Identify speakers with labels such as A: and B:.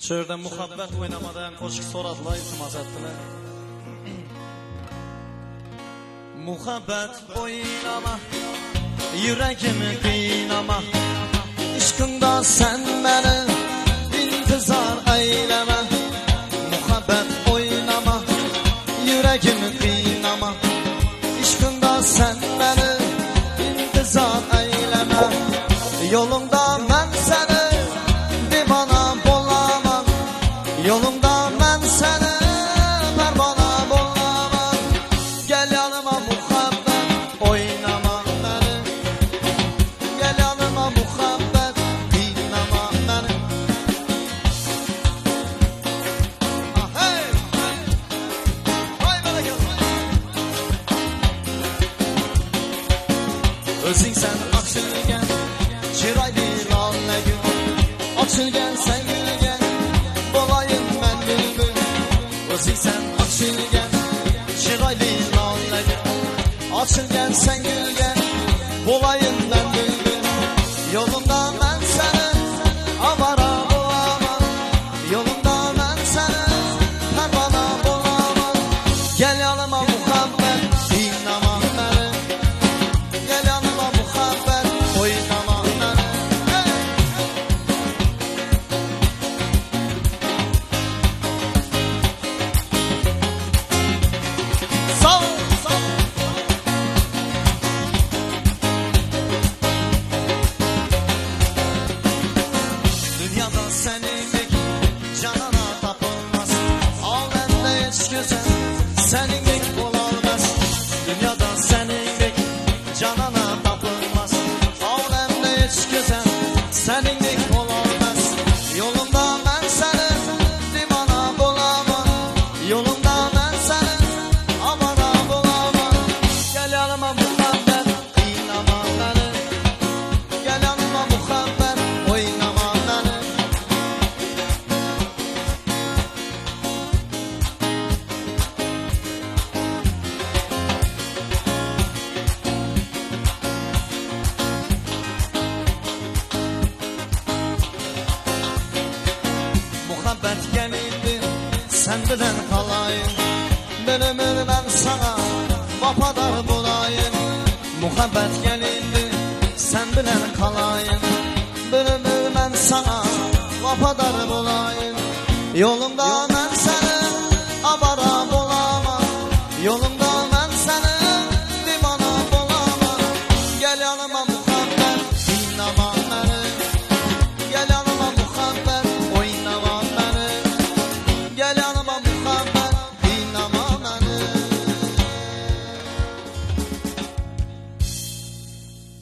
A: Çölde muhabbet oynamadan koşuk soradılar, iltimas ettiler. Muhabbet oynama, yüreğimi kıynama. İşkında sen beni intizar eyleme. Muhabbet oynama, yüreğimi kıynama. İşkında sen beni intizar eyleme. Yolunda ben seni divana bolamam. Yolunda ben seni pervana bolamam. Gel yanıma muhabbet oynama beni. Gel yanıma muhabbet dinleme beni. Ah hey! Vay bana gel. Özün sen açılgen, çıraylı lalle gül. Açılgen sen gülgen, bolayım ben bülbül. Özün sen açılgen, çıraylı lalle gül. Açılgen sen gülgen, bolayım ben bülbül. Yolunda ben seni avara bulamam. Yolunda ben seni pervana bulamam. Gel yanıma muhabbet dinleme beni. Gel yanıma muhabbet oynama beni. Hey! Sağ ol, sağ ol. Dünyada seninlik canana tapılmaz. Alemde hiç güzel seninlik olamaz. Dünyada seninlik canana tapılmaz. Alemde hiç güzel seninlik olamaz. Yolunda ben seni divana bulamam. Yolunda ben seni amana bulamam. Gel yanıma muhabbet dinleme beni. Gel yanıma muhabbet oynama beni. Muhabbet gelindi sen bilen kalayım. Bir ömür ben sana vafadar bulayım. Muhabbet gelindi sen bilen kalayım. Bir ömür ben sana vafadar bulayım. Yolumda ben seni avara bulamam. Yolumda